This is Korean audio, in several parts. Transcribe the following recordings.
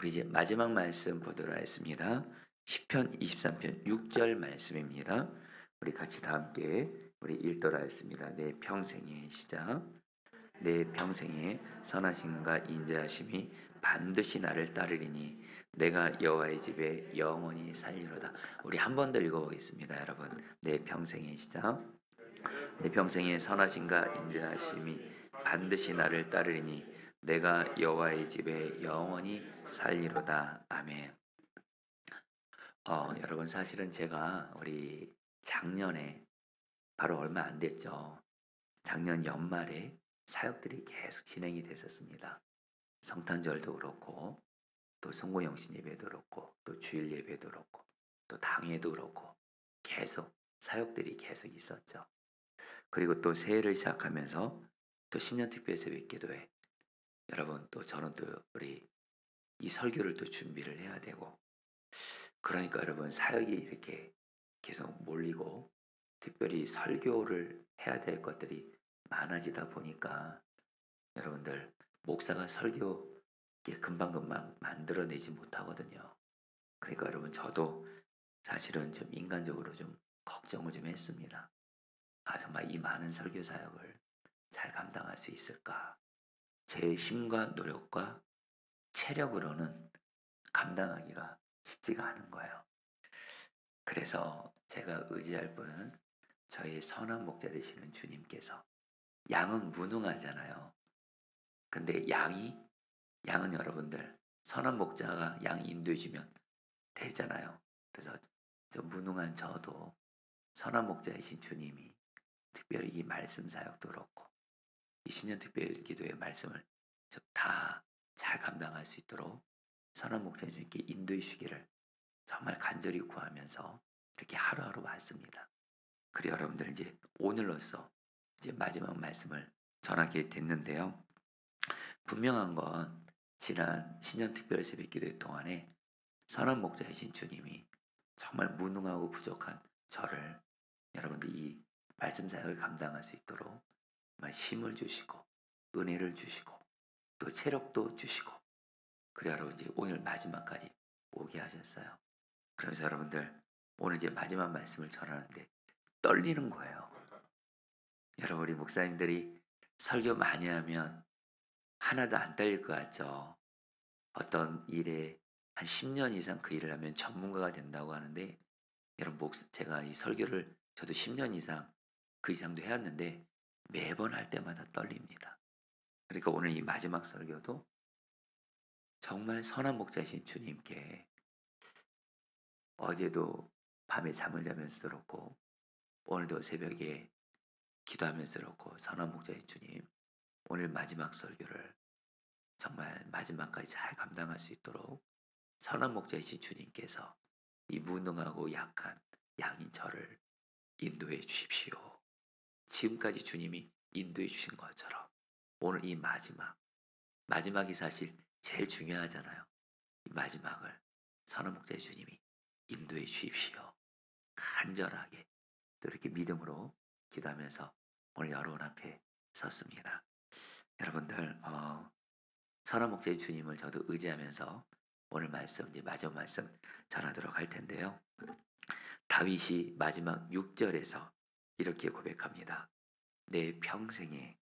우리 이제 마지막 말씀 보도록 하겠습니다. 시편 23편 6절 말씀입니다. 우리 같이 다 함께 우리 읽도록 하겠습니다. 내 평생의 시작. 내 평생의 선하심과 인자하심이 반드시 나를 따르리니 내가 여호와의 집에 영원히 살리로다. 우리 한 번 더 읽어보겠습니다, 여러분. 내 평생의 시작. 내 평생의 선하심과 인자하심이 반드시 나를 따르리니 내가 여호와의 집에 영원히 살리로다. 아멘. 여러분, 사실은 제가 우리 작년에 바로 얼마 안 됐죠. 작년 연말에 사역들이 계속 진행이 됐었습니다. 성탄절도 그렇고 또 성모영신 예배도 그렇고 또 주일 예배도 그렇고 또 당회도 그렇고 계속 사역들이 계속 있었죠. 그리고 또 새해를 시작하면서 또 신년특별 새벽기도회, 여러분, 또 저는 또 우리 이 설교를 또 준비를 해야 되고, 그러니까 여러분, 사역이 이렇게 계속 몰리고 특별히 설교를 해야 될 것들이 많아지다 보니까 여러분들, 목사가 설교 이렇게 금방금방 만들어내지 못하거든요. 그러니까 여러분, 저도 사실은 좀 인간적으로 좀 걱정을 좀 했습니다. 정말 이 많은 설교 사역을 잘 감당할 수 있을까? 제 힘과 노력과 체력으로는 감당하기가 쉽지가 않은 거예요. 그래서 제가 의지할 분은 저희 선한 목자 되시는 주님께서. 양은 무능하잖아요. 근데 양은 여러분들, 선한 목자가 양 인도해 주면 되잖아요. 그래서 저 무능한 저도 선한 목자이신 주님이 특별히 이 말씀 사역도 그렇고 이 신년특별 기도의 말씀을 다 잘 감당할 수 있도록 선한 목사님 주님께 인도해 주시기를 정말 간절히 구하면서 이렇게 하루하루 왔습니다. 그래 여러분들, 이제 오늘로써 이제 마지막 말씀을 전하게 됐는데요. 분명한 건 지난 신년특별 새벽기도 동안에 선한 목자이신 주님이 정말 무능하고 부족한 저를, 여러분들 이 말씀 사역을 감당할 수 있도록 정말 힘을 주시고 은혜를 주시고 또 체력도 주시고, 그래 여러분, 이제 오늘 마지막까지 오게 하셨어요. 그래서 여러분들, 오늘 이제 마지막 말씀을 전하는데 떨리는 거예요. 여러분, 우리 목사님들이 설교 많이 하면 하나도 안 떨릴 것 같죠. 어떤 일에 한 10년 이상 그 일을 하면 전문가가 된다고 하는데, 여러분, 제가 이 설교를 저도 10년 이상 그 이상도 해왔는데 매번 할 때마다 떨립니다. 그러니까 오늘 이 마지막 설교도 정말 선한 목자이신 주님께, 어제도 밤에 잠을 자면서 들었고 오늘도 새벽에 기도하면서 들었고, 선한 목자이신 주님, 오늘 마지막 설교를 정말 마지막까지 잘 감당할 수 있도록 선한 목자이신 주님께서 이 무능하고 약한 양인 저를 인도해 주십시오. 지금까지 주님이 인도해 주신 것처럼 오늘 이 마지막이 사실 제일 중요하잖아요. 이 마지막을 선한 목자의 주님이 인도해 주십시오. 간절하게 또 이렇게 믿음으로 기도하면서 오늘 여러분 앞에 섰습니다. 여러분들, 선한 목자의 주님을 저도 의지하면서 오늘 말씀, 이제 마지막 말씀 전하도록 할 텐데요. 다윗이 마지막 6절에서 이렇게 고백합니다. 내 평생에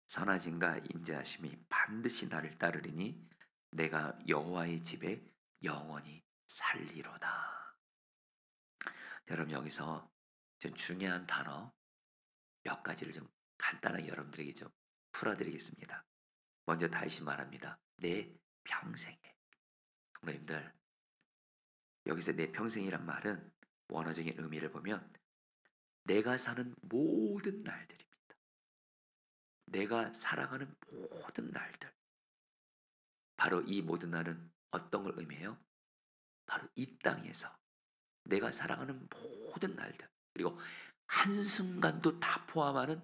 선하심과 인자하심이 반드시 나를 따르리니 내가 여호와의 집에 영원히 살리로다. 여러분, 여기서 좀 중요한 단어 몇 가지를 좀 간단하게 여러분들에게 좀 풀어드리겠습니다. 먼저 다윗이 말합니다. 내 평생에. 성도님들, 여기서 내 평생이란 말은 원어적인 의미를 보면 내가 사는 모든 날들입니다. 내가 살아가는 모든 날들. 바로 이 모든 날은 어떤 걸 의미해요? 바로 이 땅에서 내가 살아가는 모든 날들, 그리고 한순간도 다 포함하는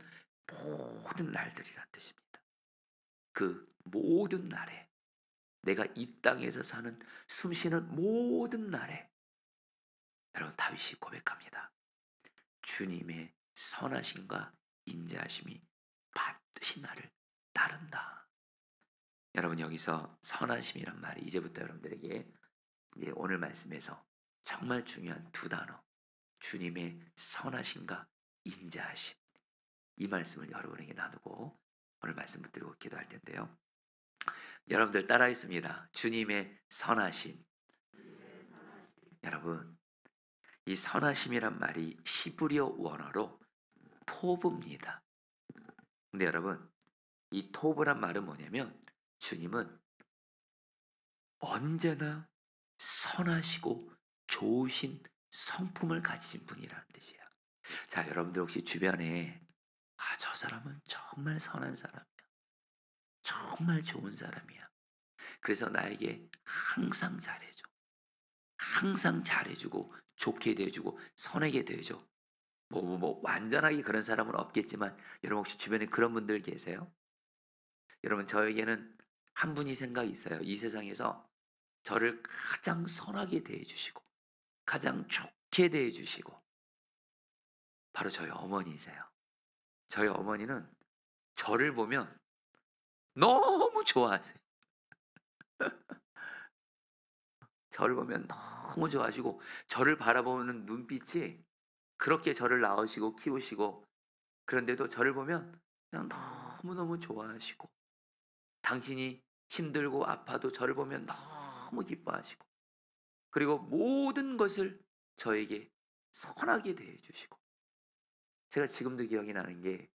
모든 날들이란 뜻입니다. 그 모든 날에, 내가 이 땅에서 사는 숨쉬는 모든 날에 여러분, 다윗이 고백합니다. 주님의 선하심과 인자하심이 반드시 나를 따른다. 여러분 여기서 선하심이란 말이 이제부터 여러분들에게 이제 오늘 말씀에서 정말 중요한 두 단어, 주님의 선하심과 인자하심, 이 말씀을 여러분에게 나누고 오늘 말씀 붙들고 기도할 텐데요. 여러분들 따라하겠습니다. 주님의 선하심. 여러분, 이 선하심이란 말이 히브리어 원어로 토브입니다. 근데 여러분, 이 토브란 말은 뭐냐면 주님은 언제나 선하시고 좋으신 성품을 가지신 분이라는 뜻이에요. 자, 여러분들 혹시 주변에 저 사람은 정말 선한 사람이야. 정말 좋은 사람이야. 그래서 나에게 항상 잘해줘. 항상 잘해주고 좋게 대해주고 선하게 대해줘. 완전하게 그런 사람은 없겠지만 여러분 혹시 주변에 그런 분들 계세요? 여러분 저에게는 한 분이 생각이 있어요. 이 세상에서 저를 가장 선하게 대해주시고 가장 좋게 대해주시고 바로 저희 어머니세요. 저희 어머니는 저를 보면 너무 좋아하세요. 저를 보면 너무 좋아하시고 저를 바라보는 눈빛이 그렇게 저를 낳으시고 키우시고 그런데도 저를 보면 그냥 너무너무 좋아하시고 당신이 힘들고 아파도 저를 보면 너무 기뻐하시고 그리고 모든 것을 저에게 선하게 대해주시고 제가 지금도 기억이 나는 게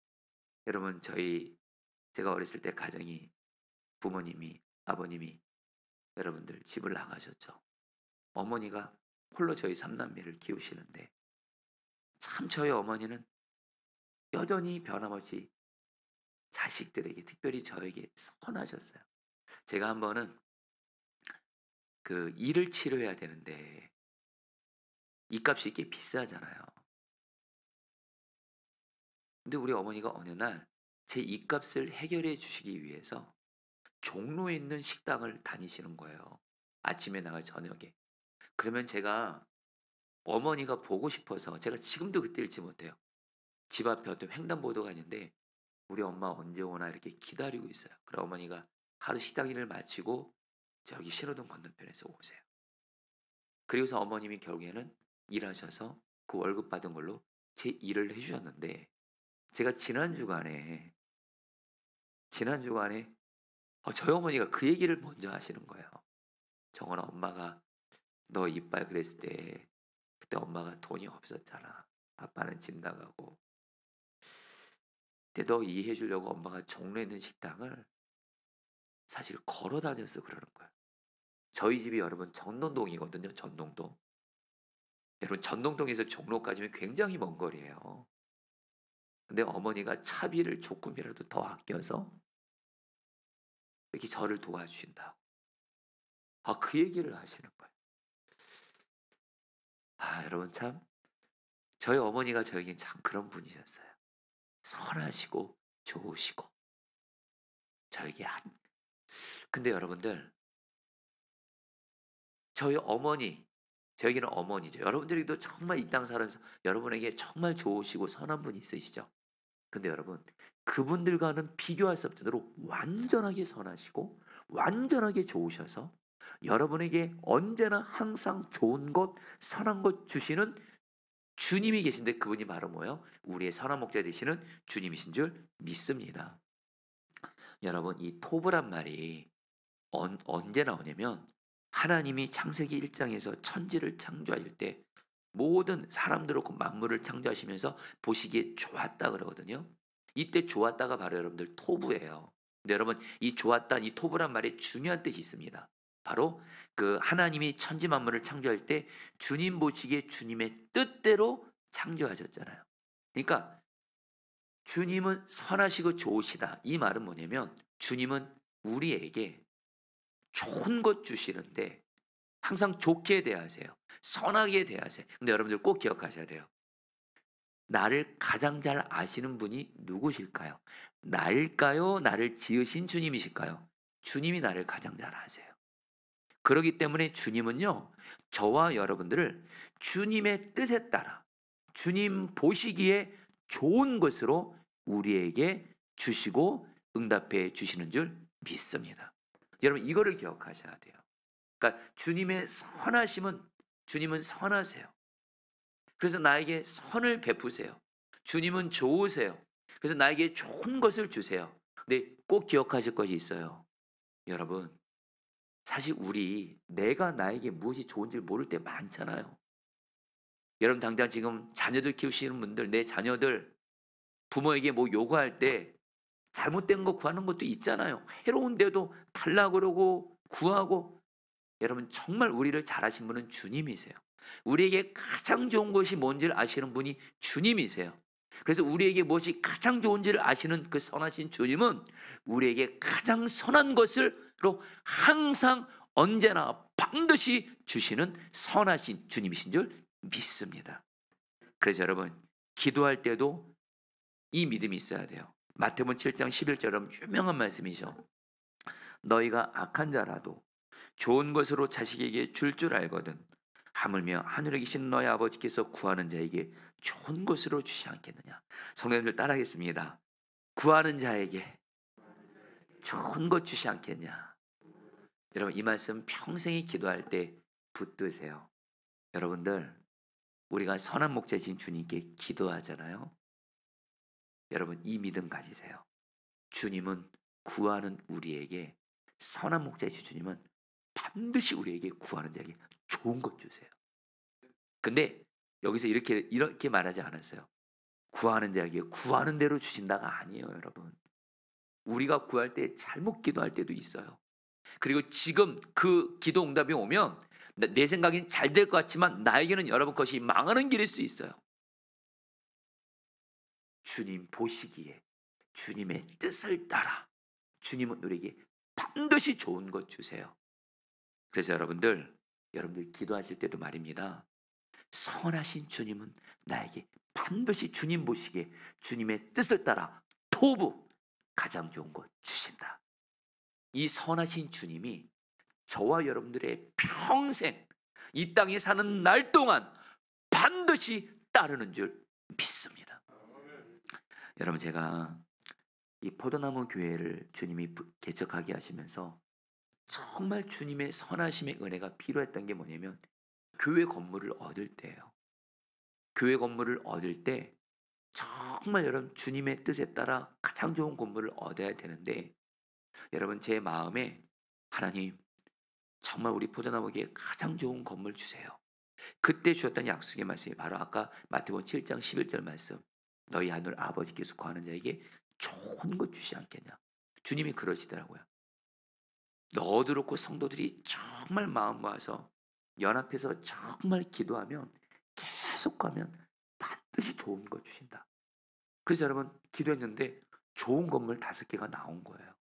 여러분 제가 어렸을 때 가정이 부모님이 아버님이 여러분들 집을 나가셨죠. 어머니가 홀로 저희 삼남매를 키우시는데 참 저희 어머니는 여전히 변함없이 자식들에게 특별히 저에게 선하셨어요. 제가 한 번은 그 이를 치료해야 되는데 이값이 꽤 비싸잖아요. 근데 우리 어머니가 어느 날 제 이값을 해결해 주시기 위해서 종로에 있는 식당을 다니시는 거예요. 아침에 나가 저녁에. 그러면 제가 어머니가 보고 싶어서 제가 지금도 그때 잊지 못해요. 집 앞에 어떤 횡단보도가 있는데 우리 엄마 언제 오나 이렇게 기다리고 있어요. 그럼 어머니가 하루 식당 일을 마치고 저기 신호등 건너편에서 오세요. 그리고서 어머님이 결국에는 일하셔서 그 월급 받은 걸로 제 일을 해주셨는데 제가 지난 주간에 저희 어머니가 그 얘기를 먼저 하시는 거예요. 정원아 엄마가 너 이빨 그랬을 때 그때 엄마가 돈이 없었잖아. 아빠는 집 나가고. 근데 너 이해해 주려고 엄마가 종로에 있는 식당을 사실 걸어 다녀서 그러는 거예요. 저희 집이 여러분 전농동이거든요. 전농동. 여러분 전농동에서 종로까지는 굉장히 먼 거리예요. 근데 어머니가 차비를 조금이라도 더 아껴서 이렇게 저를 도와주신다고. 그 얘기를 하시는 거예요. 여러분 참 저희 어머니가 저에겐 참 그런 분이셨어요. 선하시고 좋으시고 저에게 근데 여러분들 저희 어머니 저에게는 어머니죠. 여러분들에게도 정말 이 땅 살아면서 여러분에게 정말 좋으시고 선한 분이 있으시죠. 근데 여러분 그분들과는 비교할 수 없을 정도로 완전하게 선하시고 완전하게 좋으셔서 여러분에게 언제나 항상 좋은 것 선한 것 주시는 주님이 계신데 그분이 바로 뭐예요? 우리의 선한 목자 되시는 주님이신 줄 믿습니다. 여러분 이 토브란 말이 언제 나오냐면 하나님이 창세기 1장에서 천지를 창조하실 때 모든 사람들 그렇고 만물을 창조하시면서 보시기에 좋았다 그러거든요. 이때 좋았다가 바로 여러분들 토브예요. 근데 여러분 이 좋았다 이 토브란 말에 중요한 뜻이 있습니다. 바로 그 하나님이 천지 만물을 창조할 때 주님 보시기에 주님의 뜻대로 창조하셨잖아요. 그러니까 주님은 선하시고 좋으시다. 이 말은 뭐냐면 주님은 우리에게 좋은 것 주시는데 항상 좋게 대하세요. 선하게 대하세요. 근데 여러분들 꼭 기억하셔야 돼요. 나를 가장 잘 아시는 분이 누구실까요? 나일까요? 나를 지으신 주님이실까요? 주님이 나를 가장 잘 아세요. 그렇기 때문에 주님은요, 저와 여러분들을 주님의 뜻에 따라 주님 보시기에 좋은 것으로 우리에게 주시고 응답해 주시는 줄 믿습니다. 여러분 이거를 기억하셔야 돼요. 그러니까 주님의 선하심은 주님은 선하세요. 그래서 나에게 선을 베푸세요. 주님은 좋으세요. 그래서 나에게 좋은 것을 주세요. 근데 꼭 기억하실 것이 있어요. 여러분, 사실 우리 내가 나에게 무엇이 좋은지 모를 때 많잖아요. 여러분 당장 지금 자녀들 키우시는 분들, 내 자녀들 부모에게 뭐 요구할 때 잘못된 거 구하는 것도 있잖아요. 해로운데도 달라고 그러고 구하고. 여러분 정말 우리를 잘하신 분은 주님이세요. 우리에게 가장 좋은 것이 뭔지를 아시는 분이 주님이세요. 그래서 우리에게 무엇이 가장 좋은지를 아시는 그 선하신 주님은 우리에게 가장 선한 것을로 항상 언제나 반드시 주시는 선하신 주님이신 줄 믿습니다. 그래서 여러분 기도할 때도 이 믿음이 있어야 돼요. 마태복음 7장 11절은 유명한 말씀이죠. 너희가 악한 자라도 좋은 것으로 자식에게 줄 알거든 하물며 하늘에 계신 너희 아버지께서 구하는 자에게 좋은 것으로 주시 않겠느냐. 성도님들 따라하겠습니다. 구하는 자에게 좋은 것 주시 않겠냐. 여러분 이 말씀 평생에 기도할 때 붙드세요. 여러분들 우리가 선한 목자이신 주님께 기도하잖아요. 여러분 이 믿음 가지세요. 주님은 구하는 우리에게 선한 목자이신 주님은 반드시 우리에게 구하는 자에게 좋은 것 주세요. 근데 여기서 이렇게 말하지 않았어요. 구하는 자에게 구하는 대로 주신다가 아니에요, 여러분. 우리가 구할 때 잘못 기도할 때도 있어요. 그리고 지금 그 기도 응답이 오면 내 생각엔 잘 될 것 같지만 나에게는 여러분 것이 망하는 길일 수 있어요. 주님 보시기에 주님의 뜻을 따라 주님은 우리에게 반드시 좋은 것 주세요. 그래서 여러분들 기도하실 때도 말입니다. 선하신 주님은 나에게 반드시 주님 보시기에 주님의 뜻을 따라 토부 가장 좋은 것 주신다. 이 선하신 주님이 저와 여러분들의 평생 이 땅에 사는 날 동안 반드시 따르는 줄 믿습니다. 여러분 제가 이 포도나무 교회를 주님이 개척하게 하시면서 정말 주님의 선하심의 은혜가 필요했던 게 뭐냐면 교회 건물을 얻을 때예요. 교회 건물을 얻을 때 정말 여러분 주님의 뜻에 따라 가장 좋은 건물을 얻어야 되는데 여러분 제 마음에 하나님 정말 우리 포도나무에게 가장 좋은 건물 주세요. 그때 주셨던 약속의 말씀이 바로 아까 마태복음 7장 11절 말씀. 너희 하늘 아버지께서 구하는 자에게 좋은 것 주시 않겠냐. 주님이 그러시더라고요. 너도 그렇고 성도들이 정말 마음 모아서 연합해서 정말 기도하면 계속 가면 반드시 좋은 것 주신다. 그래서 여러분 기도했는데 좋은 건물 5개가 나온 거예요.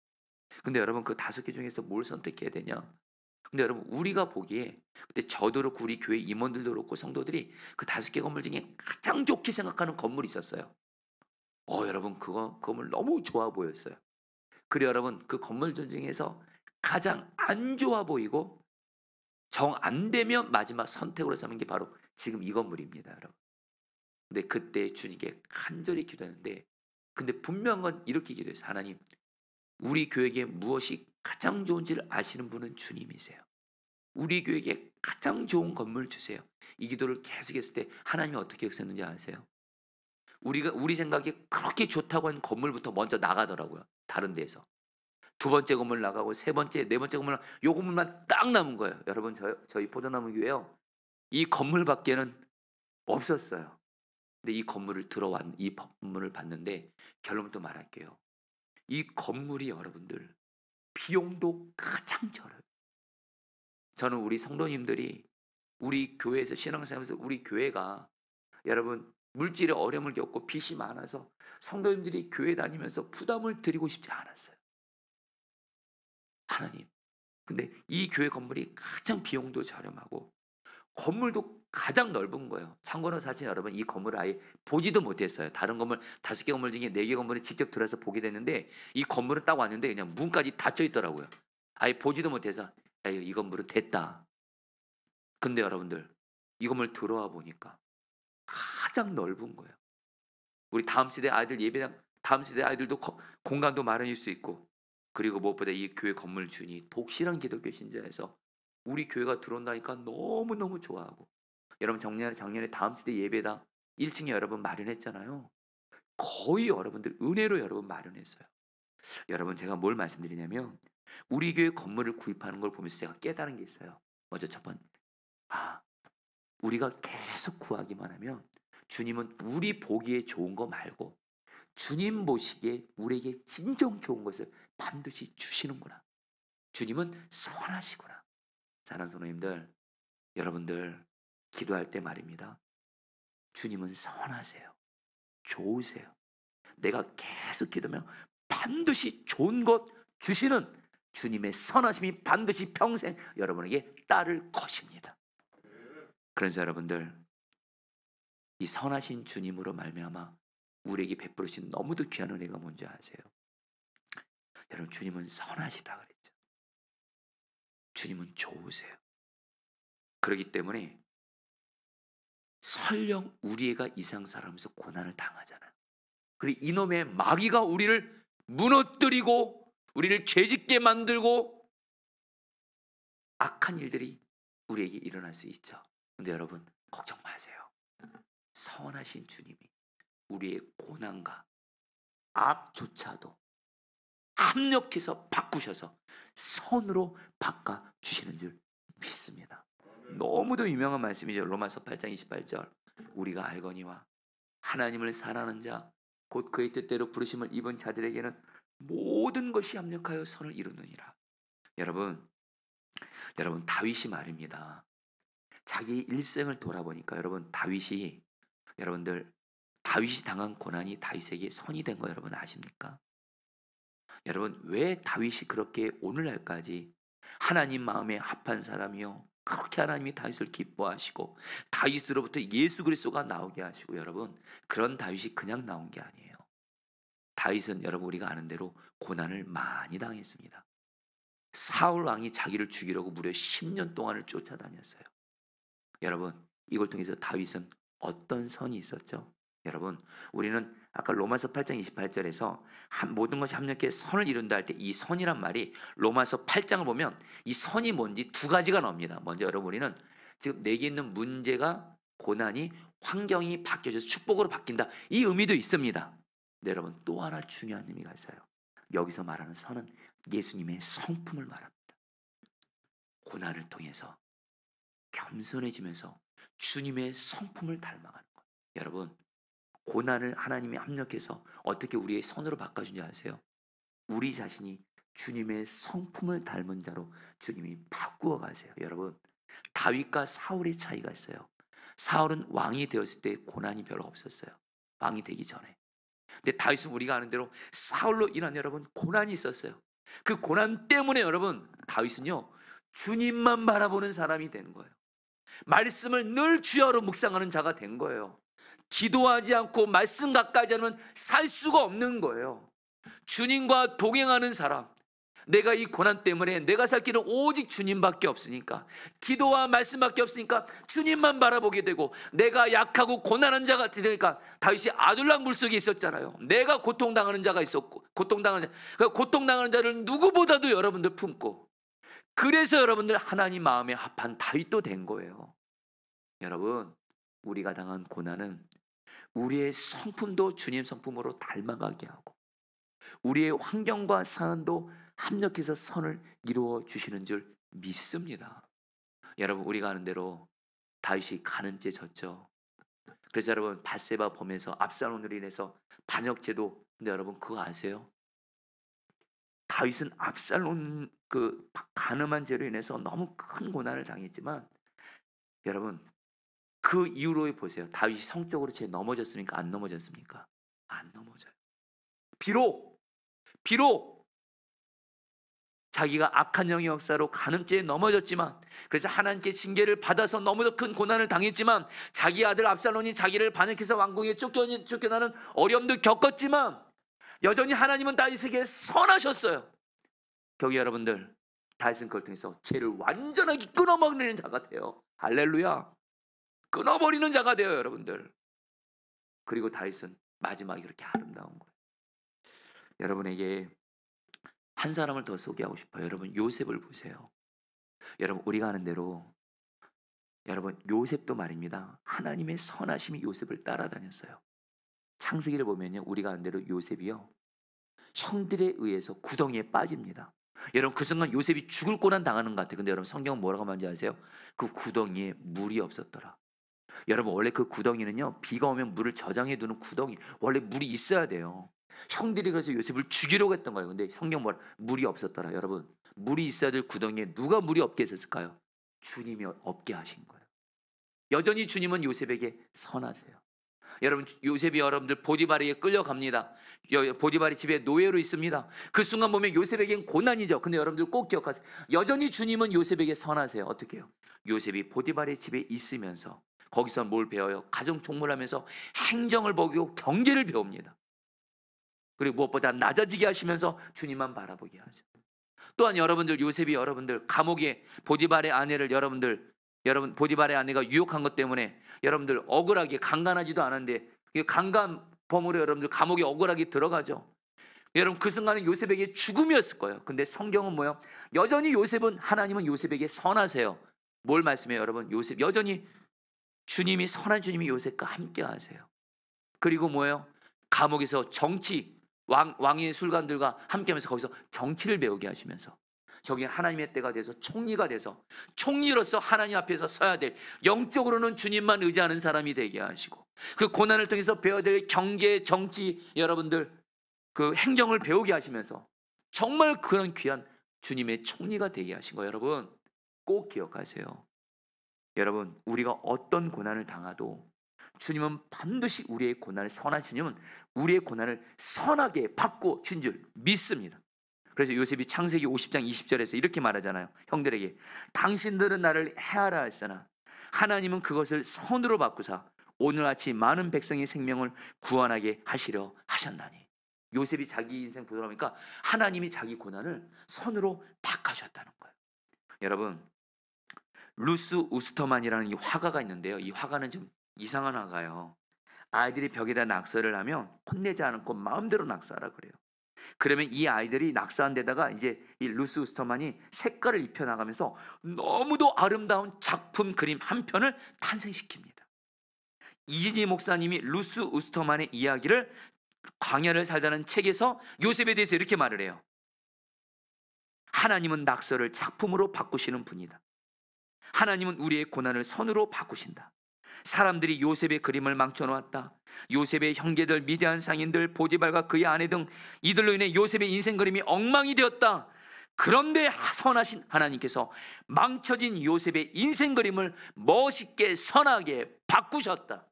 근데 여러분 그 5개 중에서 뭘 선택해야 되냐? 근데 여러분 우리가 보기에 그때 저도 그렇고 우리 교회 임원들도 그렇고 성도들이 그 5개 건물 중에 가장 좋게 생각하는 건물이 있었어요. 여러분 그거 건물 너무 좋아 보였어요. 그래 여러분 그 건물들 중에서 가장 안 좋아 보이고 정 안 되면 마지막 선택으로 삼은 게 바로 지금 이 건물입니다, 여러분. 근데 그때 주님께 간절히 기도했는데 근데 분명한 건 이렇게 기도했어요. 하나님 우리 교회에게 무엇이 가장 좋은지를 아시는 분은 주님이세요. 우리 교회에게 가장 좋은 건물 주세요. 이 기도를 계속했을 때 하나님이 어떻게 역사했는지 아세요? 우리 생각에 그렇게 좋다고 한 건물부터 먼저 나가더라고요. 다른 데에서. 2번째 건물 나가고 3번째, 4번째 건물 요 건물만 딱 남은 거예요. 여러분 저희 포도나무 교회요. 이 건물밖에는 없었어요. 근데 이 건물을 이 건물을 봤는데 결론부터 말할게요. 이 건물이 여러분들 비용도 가장 적어요. 저는 우리 성도님들이 우리 교회에서 신앙생활에서 우리 교회가 여러분 물질의 어려움을 겪고 빚이 많아서 성도님들이 교회 다니면서 부담을 드리고 싶지 않았어요. 하나님. 근데 이 교회 건물이 가장 비용도 저렴하고 건물도 가장 넓은 거예요. 참고로 사실 여러분 이 건물을 아예 보지도 못했어요. 다른 건물 5개 건물 중에 4개 건물을 직접 들어서 보게 됐는데 이 건물은 딱 왔는데 그냥 문까지 닫혀 있더라고요. 아예 보지도 못해서 이 건물은 됐다. 근데 여러분들 이 건물 들어와 보니까 가장 넓은 거예요. 우리 다음 세대 아이들 예배당 다음 세대 아이들도 공간도 마련일 수 있고 그리고 무엇보다 이 교회 건물 주인이 독실한 기독교 신자여서 우리 교회가 들어온다니까 너무너무 좋아하고, 여러분 작년에 다음 시대 예배당 1층에 여러분 마련했잖아요. 거의 여러분들 은혜로 여러분 마련했어요. 여러분 제가 뭘 말씀드리냐면 우리 교회 건물을 구입하는 걸 보면서 제가 깨달은 게 있어요. 먼저 첫 번째, 우리가 계속 구하기만 하면 주님은 우리 보기에 좋은 거 말고 주님 보시기에 우리에게 진정 좋은 것을 반드시 주시는구나. 주님은 선하시구나. 사랑하는 성도님들, 여러분들 기도할 때 말입니다. 주님은 선하세요. 좋으세요. 내가 계속 기도하면 반드시 좋은 것 주시는 주님의 선하심이 반드시 평생 여러분에게 따를 것입니다. 그래서 여러분들 이 선하신 주님으로 말미암아 우리에게 베풀으신 너무도 귀한 은혜가 뭔지 아세요? 여러분 주님은 선하시다 그랬죠. 주님은 좋으세요. 그렇기 때문에 설령 우리 애가 이상살하면서 고난을 당하잖아요. 그리고 이놈의 마귀가 우리를 무너뜨리고 우리를 죄짓게 만들고 악한 일들이 우리에게 일어날 수 있죠. 근데 여러분 걱정 마세요. 선하신 주님이 우리의 고난과 악조차도 합력해서 바꾸셔서 선으로 바꿔주시는 줄 믿습니다. 너무도 유명한 말씀이죠. 로마서 8장 28절 우리가 알거니와 하나님을 사랑하는 자 곧 그의 뜻대로 부르심을 입은 자들에게는 모든 것이 합력하여 선을 이루느니라. 여러분 다윗이 말입니다. 자기 일생을 돌아보니까 여러분 다윗이 당한 고난이 다윗에게 선이 된 거 여러분 아십니까? 여러분 왜 다윗이 그렇게 오늘날까지 하나님 마음에 합한 사람이요 그렇게 하나님이 다윗을 기뻐하시고 다윗으로부터 예수 그리스도가 나오게 하시고, 여러분 그런 다윗이 그냥 나온 게 아니에요. 다윗은 여러분 우리가 아는 대로 고난을 많이 당했습니다. 사울 왕이 자기를 죽이려고 무려 10년 동안을 쫓아다녔어요. 여러분 이걸 통해서 다윗은 어떤 선이 있었죠? 여러분 우리는 아까 로마서 8장 28절에서 모든 것이 합력해 선을 이룬다 할 때 이 선이란 말이 로마서 8장을 보면 이 선이 뭔지 두 가지가 나옵니다. 먼저 여러분 우리는 지금 내게 있는 문제가 고난이 환경이 바뀌어져서 축복으로 바뀐다, 이 의미도 있습니다. 근데 여러분 또 하나 중요한 의미가 있어요. 여기서 말하는 선은 예수님의 성품을 말합니다. 고난을 통해서 겸손해지면서 주님의 성품을 닮아가는 거예요. 여러분 고난을 하나님이 합력해서 어떻게 우리의 선으로 바꿔주는지 아세요? 우리 자신이 주님의 성품을 닮은 자로 주님이 바꾸어 가세요. 여러분 다윗과 사울의 차이가 있어요. 사울은 왕이 되었을 때 고난이 별로 없었어요. 왕이 되기 전에. 근데 다윗은 우리가 아는 대로 사울로 인한 여러분 고난이 있었어요. 그 고난 때문에 여러분 다윗은요 주님만 바라보는 사람이 되는 거예요. 말씀을 늘 주야로 묵상하는 자가 된 거예요. 기도하지 않고 말씀 가까이 하면 살 수가 없는 거예요. 주님과 동행하는 사람, 내가 이 고난 때문에 내가 살 길은 오직 주님밖에 없으니까, 기도와 말씀밖에 없으니까 주님만 바라보게 되고, 내가 약하고 고난한 자가 되니까 다윗이 아둘람 물속에 있었잖아요. 내가 고통당하는 자가 있었고, 고통당하는 자를 누구보다도 여러분들 품고, 그래서 여러분들 하나님 마음에 합한 다윗도 된 거예요. 여러분 우리가 당한 고난은 우리의 성품도 주님 성품으로 닮아가게 하고 우리의 환경과 상황도 합력해서 선을 이루어 주시는 줄 믿습니다. 여러분 우리가 아는 대로 다윗이 간음죄 졌죠. 그래서 여러분 밧세바 범에서 압살롬으로 인해서 반역죄도, 근데 여러분 그거 아세요? 다윗은 압살롬 그 간음한 죄로 인해서 너무 큰 고난을 당했지만 여러분 그 이후로 보세요. 다윗이 성적으로 죄 넘어졌습니까? 안 넘어졌습니까? 안 넘어져요. 비록 자기가 악한 영의 역사로 간음죄에 넘어졌지만, 그래서 하나님께 징계를 받아서 너무도 큰 고난을 당했지만, 자기 아들 압살롬이 자기를 반역해서 왕궁에 쫓겨나는 어려움도 겪었지만 여전히 하나님은 다윗에게 선하셨어요. 결국 여러분들 다윗은 그걸 통해서 죄를 완전하게 끊어먹는 자가 돼요. 할렐루야. 끊어버리는 자가 돼요 여러분들. 그리고 다윗은 마지막에 그렇게 아름다운 거예요. 여러분에게 한 사람을 더 소개하고 싶어요. 여러분, 요셉을 보세요. 여러분, 우리가 아는 대로 여러분, 요셉도 말입니다. 하나님의 선하심이 요셉을 따라다녔어요. 창세기를 보면요, 우리가 아는 대로 요셉이요, 형들에 의해서 구덩이에 빠집니다. 여러분, 그 순간 요셉이 죽을 고난 당하는 것 같아요. 근데 여러분, 성경은 뭐라고 말하는지 아세요? 그 구덩이에 물이 없었더라. 여러분, 원래 그 구덩이는요, 비가 오면 물을 저장해 두는 구덩이, 원래 물이 있어야 돼요. 형들이 그래서 요셉을 죽이려고 했던 거예요. 근데 성경 뭐라, 물이 없었더라. 여러분, 물이 있어야 될 구덩이에 누가 물이 없게 했을까요? 주님이 없게 하신 거예요. 여전히 주님은 요셉에게 선하세요. 여러분, 요셉이 여러분들 보디발에게 끌려갑니다. 보디발이 집에 노예로 있습니다. 그 순간 보면 요셉에겐 고난이죠. 근데 여러분들 꼭 기억하세요. 여전히 주님은 요셉에게 선하세요. 어떻게 해요? 요셉이 보디발의 집에 있으면서 거기서 뭘 배워요? 가정 총무하면서 행정을 배우고 경제를 배웁니다. 그리고 무엇보다 낮아지게 하시면서 주님만 바라보게 하죠. 또한 여러분들, 요셉이 여러분들 감옥에 보디발의 아내를 여러분 보디발의 아내가 유혹한 것 때문에 여러분들 억울하게, 강간하지도 않았는데 강간범으로 여러분들 감옥에 억울하게 들어가죠. 여러분, 그 순간은 요셉에게 죽음이었을 거예요. 근데 성경은 뭐예요? 여전히 하나님은 요셉에게 선하세요. 뭘 말씀해요, 여러분? 요셉 여전히 주님이, 선한 주님이 요셉과 함께 하세요. 그리고 뭐예요? 감옥에서 왕의 술관들과 함께 하면서 거기서 정치를 배우게 하시면서 저기 하나님의 때가 돼서 총리가 돼서 총리로서 하나님 앞에서 서야 될, 영적으로는 주님만 의지하는 사람이 되게 하시고, 그 고난을 통해서 배워야 될 경제, 정치, 여러분들 그 행정을 배우게 하시면서 정말 그런 귀한 주님의 총리가 되게 하신 거예요. 여러분, 꼭 기억하세요. 여러분, 우리가 어떤 고난을 당하도 주님은 반드시 우리의 고난을, 선한 주님은 우리의 고난을 선하게 받고 준 줄 믿습니다. 그래서 요셉이 창세기 50장 20절에서 이렇게 말하잖아요. 형들에게, 당신들은 나를 해하라 했으나 하나님은 그것을 선으로 바꾸사 오늘같이 많은 백성의 생명을 구원하게 하시려 하셨나니. 요셉이 자기 인생 보다 보니까 하나님이 자기 고난을 선으로 바꾸셨다는 거예요. 여러분, 루스 우스터만이라는 이 화가가 있는데요. 이 화가는 좀 이상한 화가예요. 아이들이 벽에다 낙서를 하면 혼내지 않고 마음대로 낙서하라 그래요. 그러면 이 아이들이 낙서한 데다가 이제 이 루스 우스터만이 색깔을 입혀 나가면서 너무도 아름다운 작품, 그림 한 편을 탄생시킵니다. 이진희 목사님이 루스 우스터만의 이야기를 광야를 살다는 책에서 요셉에 대해서 이렇게 말을 해요. 하나님은 낙서를 작품으로 바꾸시는 분이다. 하나님은 우리의 고난을 선으로 바꾸신다. 사람들이 요셉의 그림을 망쳐놓았다. 요셉의 형제들, 미디안 상인들, 보디발과 그의 아내 등 이들로 인해 요셉의 인생 그림이 엉망이 되었다. 그런데 선하신 하나님께서 망쳐진 요셉의 인생 그림을 멋있게 선하게 바꾸셨다.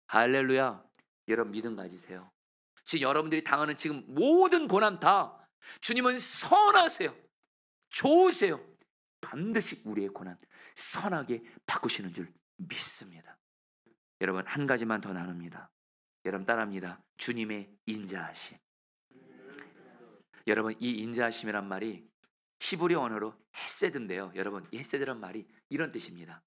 할렐루야. 여러분, 믿음 가지세요. 지금 여러분들이 당하는 지금 모든 고난 다 주님은 선하세요. 좋으세요. 반드시 우리의 고난 선하게 바꾸시는 줄 믿습니다. 여러분, 한 가지만 더 나눕니다. 여러분, 따라합니다. 주님의 인자하심. 여러분, 이 인자하심이란 말이 히브리 언어로 헤세드인데요. 여러분, 이 헤세드란 말이 이런 뜻입니다.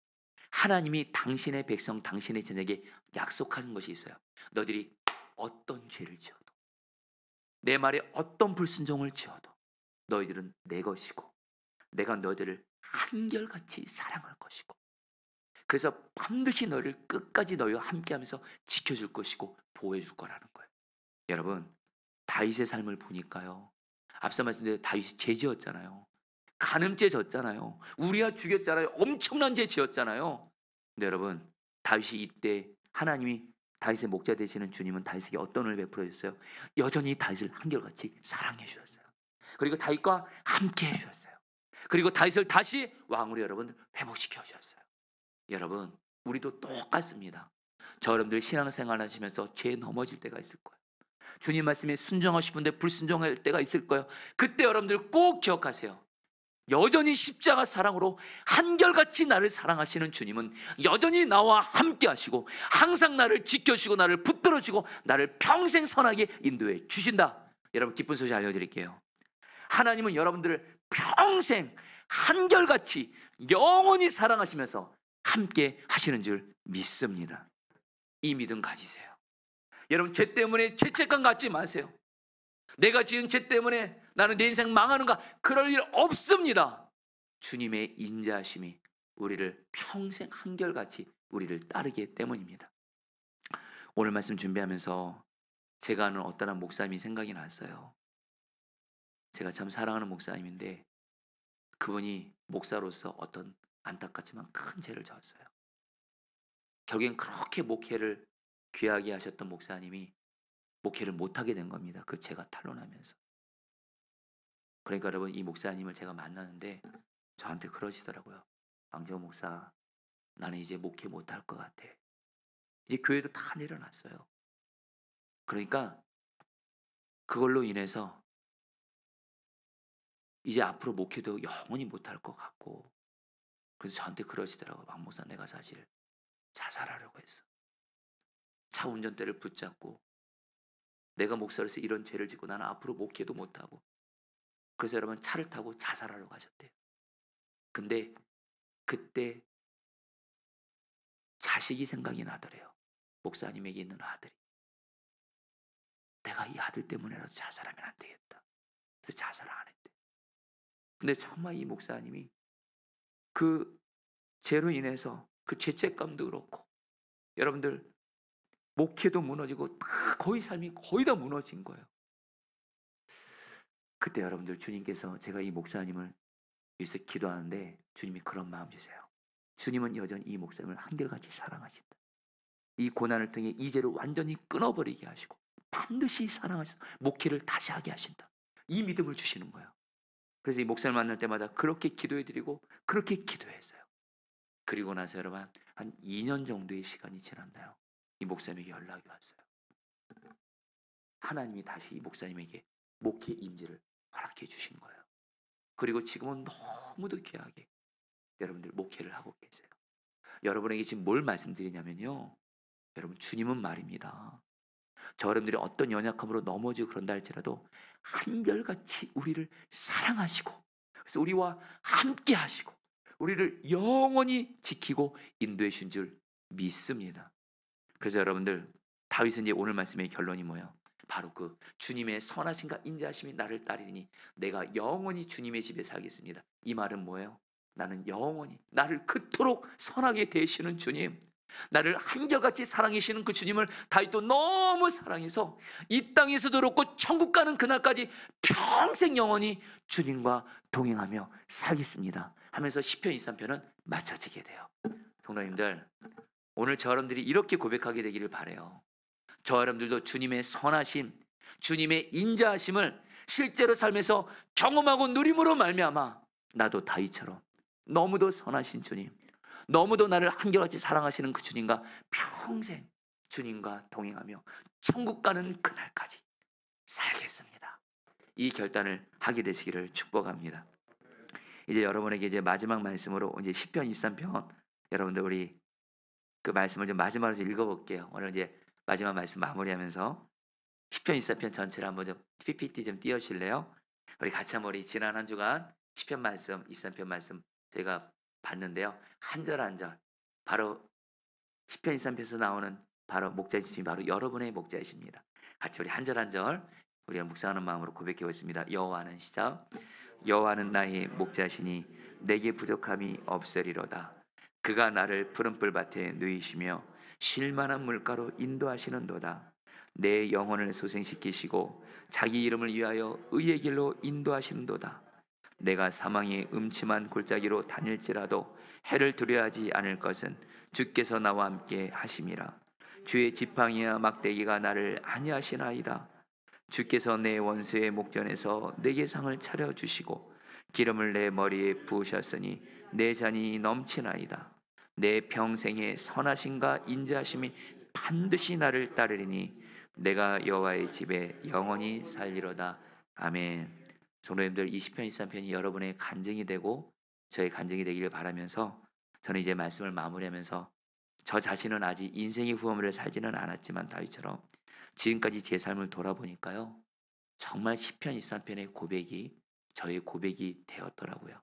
하나님이 당신의 백성, 당신의 자녀에게 약속하는 것이 있어요. 너희들이 어떤 죄를 지어도, 내 말에 어떤 불순종을 지어도 너희들은 내 것이고 내가 너희들을 한결같이 사랑할 것이고, 그래서 반드시 너를 끝까지 너희와 함께하면서 지켜줄 것이고 보호해줄 거라는 거예요. 여러분, 다윗의 삶을 보니까요, 앞서 말씀드린 다윗이 죄 지었잖아요. 간음죄 졌잖아요. 우리아 죽였잖아요. 엄청난 죄 지었잖아요. 근데 여러분, 다윗이 이때 하나님이 다윗의 목자 되시는 주님은 다윗에게 어떤 은혜를 베풀어 주셨어요? 여전히 다윗을 한결같이 사랑해 주셨어요. 그리고 다윗과 함께 해 주셨어요. 그리고 다윗을 다시 왕으로 여러분 회복시켜 주셨어요. 여러분, 우리도 똑같습니다. 저 여러분들 신앙생활 하시면서 죄에 넘어질 때가 있을 거예요. 주님 말씀에 순종하시는데 불순종할 때가 있을 거예요. 그때 여러분들 꼭 기억하세요. 여전히 십자가 사랑으로 한결같이 나를 사랑하시는 주님은 여전히 나와 함께 하시고 항상 나를 지켜주시고 나를 붙들어주고 나를 평생 선하게 인도해 주신다. 여러분, 기쁜 소식 알려드릴게요. 하나님은 여러분들을 평생 한결같이 영원히 사랑하시면서 함께 하시는 줄 믿습니다. 이 믿음 가지세요. 여러분, 죄 때문에 죄책감 갖지 마세요. 내가 지은 죄 때문에 나는 내 인생 망하는가? 그럴 일 없습니다. 주님의 인자하심이 우리를 평생 한결같이 우리를 따르기 때문입니다. 오늘 말씀 준비하면서 제가 아는 어떤 한 목사님이 생각이 났어요. 제가 참 사랑하는 목사님인데 그분이 목사로서 어떤 안타깝지만 큰 죄를 저었어요. 결국엔 그렇게 목회를 귀하게 하셨던 목사님이 목회를 못하게 된 겁니다. 그 죄가 탄로나면서. 그러니까 여러분, 이 목사님을 제가 만나는데 저한테 그러시더라고요. 왕재호 목사, 나는 이제 목회 못할 것 같아. 이제 교회도 다 내려놨어요. 그러니까 그걸로 인해서 이제 앞으로 목회도 영원히 못할 것 같고, 그래서 저한테 그러시더라고요. 왕 목사, 내가 사실 자살하려고 했어. 차 운전대를 붙잡고 내가 목사로서 이런 죄를 짓고 나는 앞으로 목회도 못하고, 그래서 여러분 차를 타고 자살하려고 하셨대요. 근데 그때 자식이 생각이 나더래요. 목사님에게 있는 아들이. 내가 이 아들 때문에라도 자살하면 안 되겠다. 그래서 자살을 안 했대. 근데 정말 이 목사님이 그 죄로 인해서 그 죄책감도 그렇고, 여러분들 목회도 무너지고 다 거의 삶이 거의 다 무너진 거예요. 그때 여러분들 주님께서, 제가 이 목사님을 위해서 기도하는데 주님이 그런 마음 주세요. 주님은 여전히 이 목사님을 한결같이 사랑하신다. 이 고난을 통해 이 죄를 완전히 끊어버리게 하시고 반드시 사랑하셔서 목회를 다시 하게 하신다. 이 믿음을 주시는 거예요. 그래서 이 목사를 만날 때마다 그렇게 기도해드리고 그렇게 기도했어요. 그리고 나서 여러분 한 2년 정도의 시간이 지났나요? 이 목사님에게 연락이 왔어요. 하나님이 다시 이 목사님에게 목회 임재를 허락해 주신 거예요. 그리고 지금은 너무도 귀하게 여러분들 목회를 하고 계세요. 여러분에게 지금 뭘 말씀드리냐면요, 여러분, 주님은 말입니다. 저 여러분들이 어떤 연약함으로 넘어지고 그런다 할지라도 한결같이 우리를 사랑하시고, 그래서 우리와 함께 하시고 우리를 영원히 지키고 인도해 주신 줄 믿습니다. 그래서 여러분들, 다윗은 이제 오늘 말씀의 결론이 뭐예요? 바로 그 주님의 선하심과 인자하심이 나를 따르니 내가 영원히 주님의 집에 살겠습니다. 이 말은 뭐예요? 나는 영원히 나를 그토록 선하게 대시는 주님, 나를 한결같이 사랑하시는 그 주님을 다윗도 너무 사랑해서 이 땅에서도 그렇고 천국 가는 그날까지 평생 영원히 주님과 동행하며 살겠습니다 하면서 시편 23편은 마쳐지게 돼요. 성도님들, 오늘 저 여러분들이 이렇게 고백하게 되기를 바라요. 저 여러분들도 주님의 선하심, 주님의 인자하심을 실제로 삶에서 경험하고 누림으로 말미암아 나도 다윗처럼 너무도 선하신 주님, 너무도 나를 한결같이 사랑하시는 그 주님과 평생 주님과 동행하며 천국 가는 그날까지 살겠습니다. 이 결단을 하게 되시기를 축복합니다. 이제 여러분에게 이제 마지막 말씀으로 이제 시편 23편, 여러분들 우리 그 말씀을 좀 마지막으로 좀 읽어볼게요. 오늘 이제 마지막 말씀 마무리하면서 시편 24편 전체를 한번 좀 PPT 좀 띄워주실래요? 우리 같이 한번 우리 지난 한 주간 시편 말씀, 23편 말씀 저희가 봤는데요. 한 절 한 절 바로 시편 23편에서 나오는 바로 목자이신 바로 여러분의 목자이십니다. 같이 우리 한 절 한 절 우리가 묵상하는 마음으로 고백해 보겠습니다. 여호와는 시작. 여호와는 나의 목자시니 내게 부족함이 없으리로다. 그가 나를 푸른 뿔밭에 누이시며 쉴 만한 물가로 인도하시는도다. 내 영혼을 소생시키시고 자기 이름을 위하여 의의 길로 인도하시는도다. 내가 사망의 음침한 골짜기로 다닐지라도 해를 두려워하지 않을 것은 주께서 나와 함께 하심이라. 주의 지팡이와 막대기가 나를 안위하시나이다. 주께서 내 원수의 목전에서 내게 상을 차려주시고 기름을 내 머리에 부으셨으니 내 잔이 넘치나이다. 내 평생의 선하심과 인자하심이 반드시 나를 따르리니 내가 여호와의 집에 영원히 살리로다. 아멘. 성도님들, 이 시편 23편이 여러분의 간증이 되고 저의 간증이 되기를 바라면서 저는 이제 말씀을 마무리하면서 저 자신은 아직 인생의 후원을 살지는 않았지만 다윗처럼 지금까지 제 삶을 돌아보니까요, 정말 시편 23편의 고백이 저의 고백이 되었더라고요.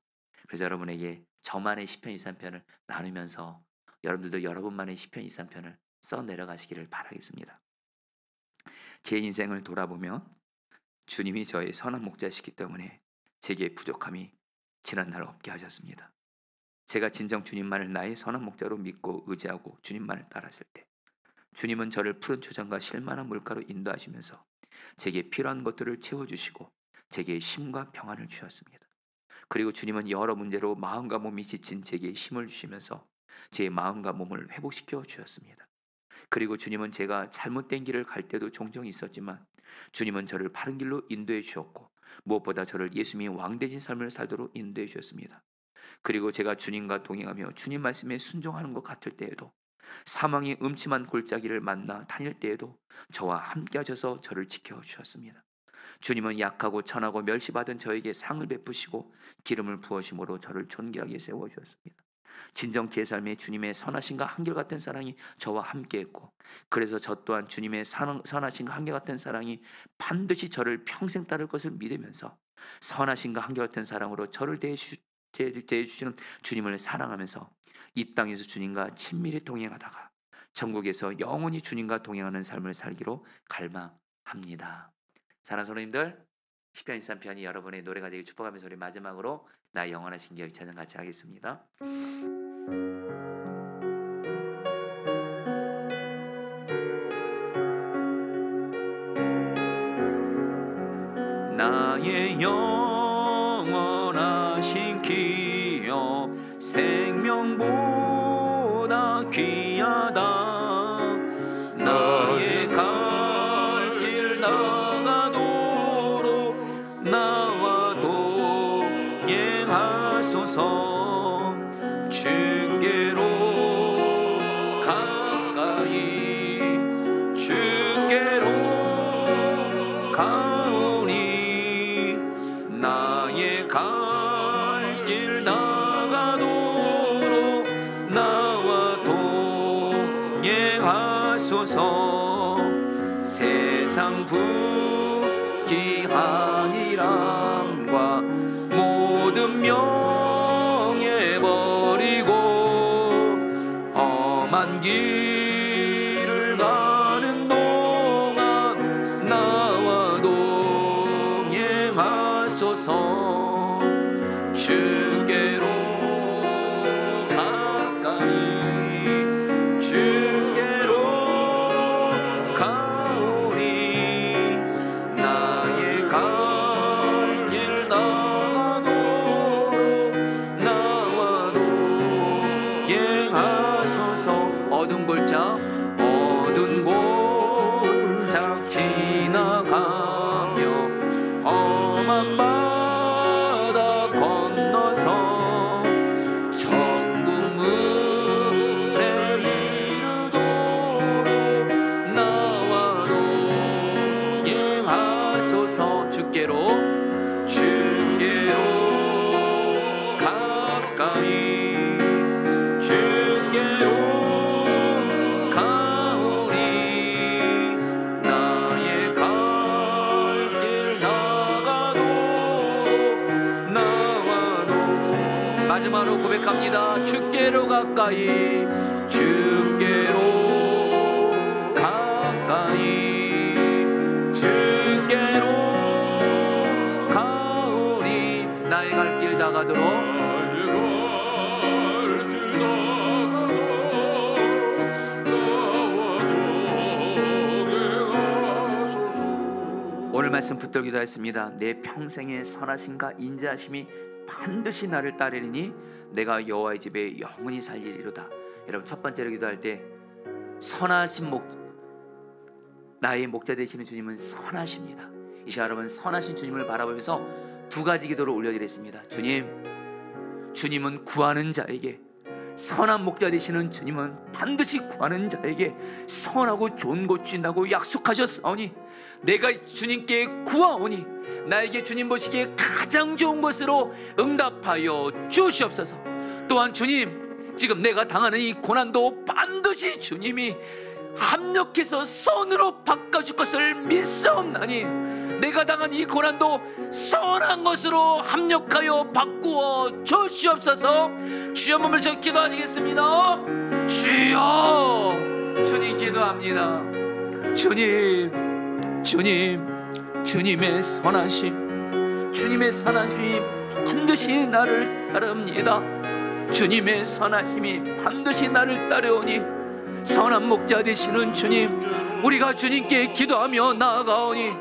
그래서 여러분에게 저만의 시편 23편을 나누면서 여러분들도 여러분만의 시편 23편을 써 내려가시기를 바라겠습니다. 제 인생을 돌아보면 주님이 저의 선한 목자시기 때문에 제게 부족함이 지난날 없게 하셨습니다. 제가 진정 주님만을 나의 선한 목자로 믿고 의지하고 주님만을 따랐을 때 주님은 저를 푸른 초장과 실만한 물가로 인도하시면서 제게 필요한 것들을 채워주시고 제게 힘과 평안을 주셨습니다. 그리고 주님은 여러 문제로 마음과 몸이 지친 제게 힘을 주시면서 제 마음과 몸을 회복시켜 주셨습니다. 그리고 주님은 제가 잘못된 길을 갈 때도 종종 있었지만 주님은 저를 바른 길로 인도해 주셨고 무엇보다 저를 예수님의 왕되신 삶을 살도록 인도해 주셨습니다. 그리고 제가 주님과 동행하며 주님 말씀에 순종하는 것 같을 때에도 사망의 음침한 골짜기를 만나 다닐 때에도 저와 함께 하셔서 저를 지켜주셨습니다. 주님은 약하고 천하고 멸시받은 저에게 상을 베푸시고 기름을 부으심으로 저를 존귀하게 세워주셨습니다. 진정 제 삶에 주님의 선하심과 한결같은 사랑이 저와 함께했고 그래서 저 또한 주님의 선하심과 한결같은 사랑이 반드시 저를 평생 따를 것을 믿으면서 선하심과 한결같은 사랑으로 저를 대해주시는 주님을 사랑하면서 이 땅에서 주님과 친밀히 동행하다가 천국에서 영원히 주님과 동행하는 삶을 살기로 갈망합니다. 사랑하는 성도님들, 시편 23편이 여러분의 노래가 되길 축복하면서 우리 마지막으로 나의 영원하신 기억 찬양 같이 하겠습니다. 나의 영원하신 기억 생명보다 귀하다. 나의 갈 길 나가도록 나와 동행하소서. 주께로 가까이 주께로 가오니 나의 갈 길 나가도록 나와 동행하소서. 세상 부귀한 일함과 모든 명예 버리고 험한 길을 가는 동안 나와 동행하소서. 주께로 가까이 주께로 가오니 나의 갈 길 나가도록 나와 동행하소서. 어두운 골짜 지나가며 험한 바다 건너서 천국 문에 이르도록 나와 동행하소서. 주께로 가까이 주께로 가오니 나의 갈 길 나가도록 나와 동행하소서. 마지막으로 고백합니다. 주께로 가까이 주께로 가까이 주께로 가오니 나의 갈 길 나가도록 오늘 말씀 붙들고 기도했습니다. 내 평생의 선하심과 인자하심이 반드시 나를 따르리니 내가 여호와의 집에 영원히 살리리로다. 여러분, 첫 번째로 기도할 때 선하신 나의 목자 되시는 주님은 선하십니다. 이 시간 여러분, 선하신 주님을 바라보면서 두 가지 기도를 올려드렸습니다. 주님은 구하는 자에게, 선한 목자 되시는 주님은 반드시 구하는 자에게 선하고 좋은 것 주신다고 약속하셨사오니 내가 주님께 구하오니 나에게 주님 보시기에 가장 좋은 것으로 응답하여 주시옵소서. 또한 주님, 지금 내가 당하는 이 고난도 반드시 주님이 합력해서 선으로 바꿔줄 것을 믿사옵나니 내가 당한 이 고난도 선한 것으로 합력하여 바꾸어 주시옵소서. 주여 몸을서 기도하시겠습니다. 주여, 주님 기도합니다. 주님 주님의 선하심, 주님의 선하심이 반드시 나를 따릅니다. 주님의 선하심이 반드시 나를 따르오니 선한 목자 되시는 주님, 우리가 주님께 기도하며 나아가오니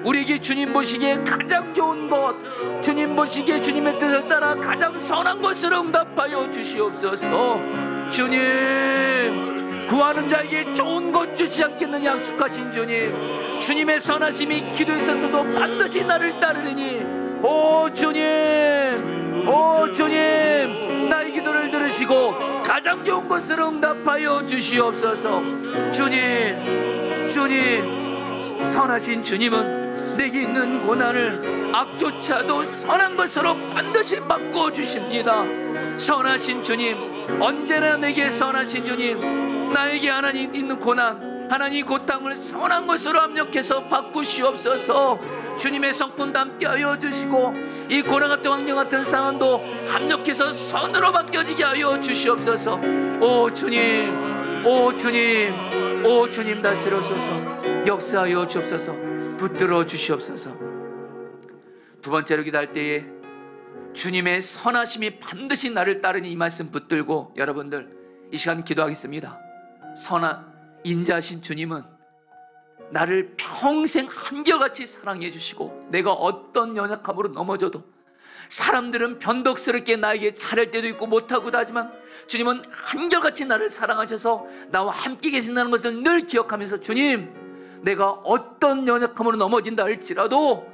우리에게 주님 보시기에 가장 좋은 것, 주님 보시기에 주님의 뜻을 따라 가장 선한 것을 응답하여 주시옵소서. 주님, 구하는 자에게 좋은 것 주지 않겠느냐 약속하신 주님, 주님의 선하심이 기도에 있어서도 반드시 나를 따르리니 오 주님, 오 주님, 나의 기도를 들으시고 가장 좋은 것을 응답하여 주시옵소서. 주님, 주님, 선하신 주님은 내게 있는 고난을 악조차도 선한 것으로 반드시 바꿔주십니다. 선하신 주님, 언제나 내게 선하신 주님, 나에게 하나님 있는 고난, 하나님 고통을 선한 것으로 압력해서 바꾸시옵소서. 주님의 성품도 함께 하여 주시고 이 고난 같은 환경 같은 상황도 합력해서 선으로 바뀌어지게 하여 주시옵소서. 오 주님, 오 주님, 오 주님 다스려소서. 역사하여 주옵소서. 붙들어 주시옵소서. 두 번째로 기도할 때에 주님의 선하심이 반드시 나를 따르니 이 말씀 붙들고 여러분들 이 시간 기도하겠습니다. 선한 인자하신 주님은 나를 평생 한결같이 사랑해 주시고 내가 어떤 연약함으로 넘어져도 사람들은 변덕스럽게 나에게 잘할 때도 있고 못하고도 하지만 주님은 한결같이 나를 사랑하셔서 나와 함께 계신다는 것을 늘 기억하면서 주님, 내가 어떤 연약함으로 넘어진다 할지라도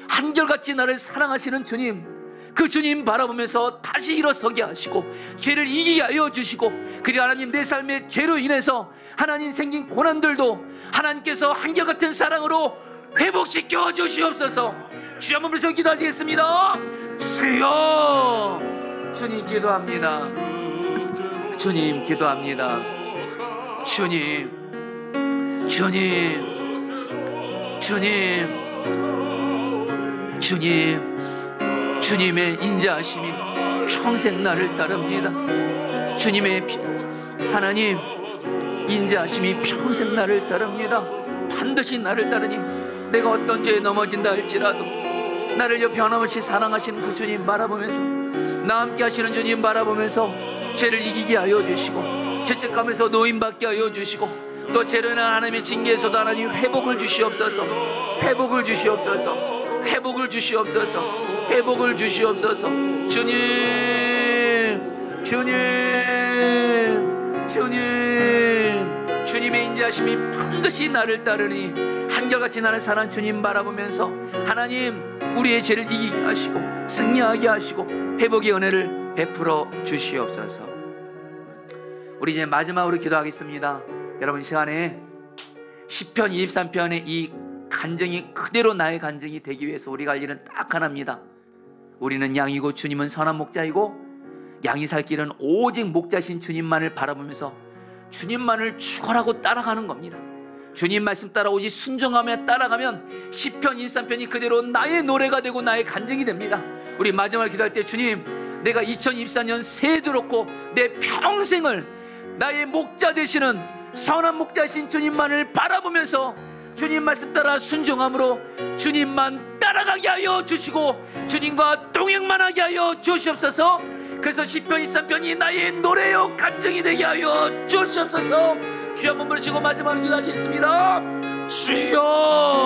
한결같이 나를 사랑하시는 주님, 그 주님 바라보면서 다시 일어서게 하시고 죄를 이기게 하여 주시고, 그리고 하나님 내 삶의 죄로 인해서 하나님 생긴 고난들도 하나님께서 한결같은 사랑으로 회복시켜 주시옵소서. 주여 한번 부르셔 기도하시겠습니다. 주여, 주님 기도합니다. 주님 기도합니다. 주님, 주님, 주님, 주님, 주님의 인자하심이 평생 나를 따릅니다. 주님의 하나님 인자하심이 평생 나를 따릅니다. 반드시 나를 따르니 내가 어떤 죄에 넘어진다 할지라도 나를 변함없이 사랑하시는 그 주님 바라보면서, 나 함께 하시는 주님 바라보면서 죄를 이기게 하여 주시고 죄책감에서 노인받게 하여 주시고 또 죄로 인한 하나님의 징계에서도 하나님 회복을 주시옵소서. 회복을 주시옵소서. 회복을 주시옵소서. 회복을 주시옵소서. 주님, 주님, 주님, 주님의 인자하심이 반드시 나를 따르니 한결같이 나를 사랑하는 주님 바라보면서 하나님 우리의 죄를 이기게 하시고 승리하게 하시고 회복의 은혜를 베풀어 주시옵소서. 우리 이제 마지막으로 기도하겠습니다. 여러분, 이 시간에 시편 23편의 이 간증이 그대로 나의 간증이 되기 위해서 우리가 할 일은 딱 하나입니다. 우리는 양이고 주님은 선한 목자이고 양이 살 길은 오직 목자신 주님만을 바라보면서 주님만을 축원하고 따라가는 겁니다. 주님 말씀 따라 오직 순종하며 따라가면 시편 23편이 그대로 나의 노래가 되고 나의 간증이 됩니다. 우리 마지막에 기도할 때 주님, 내가 2024년 새해 들었고 내 평생을 나의 목자 되시는 선한 목자신 주님만을 바라보면서 주님 말씀 따라 순종함으로 주님만 따라가게 하여 주시고 주님과 동행만 하게 하여 주시옵소서. 그래서 시편 23편이 나의 노래요 간증이 되게 하여 주시옵소서. 주여 한번 부르시고 마지막으로 기도하시겠습니다. 주여.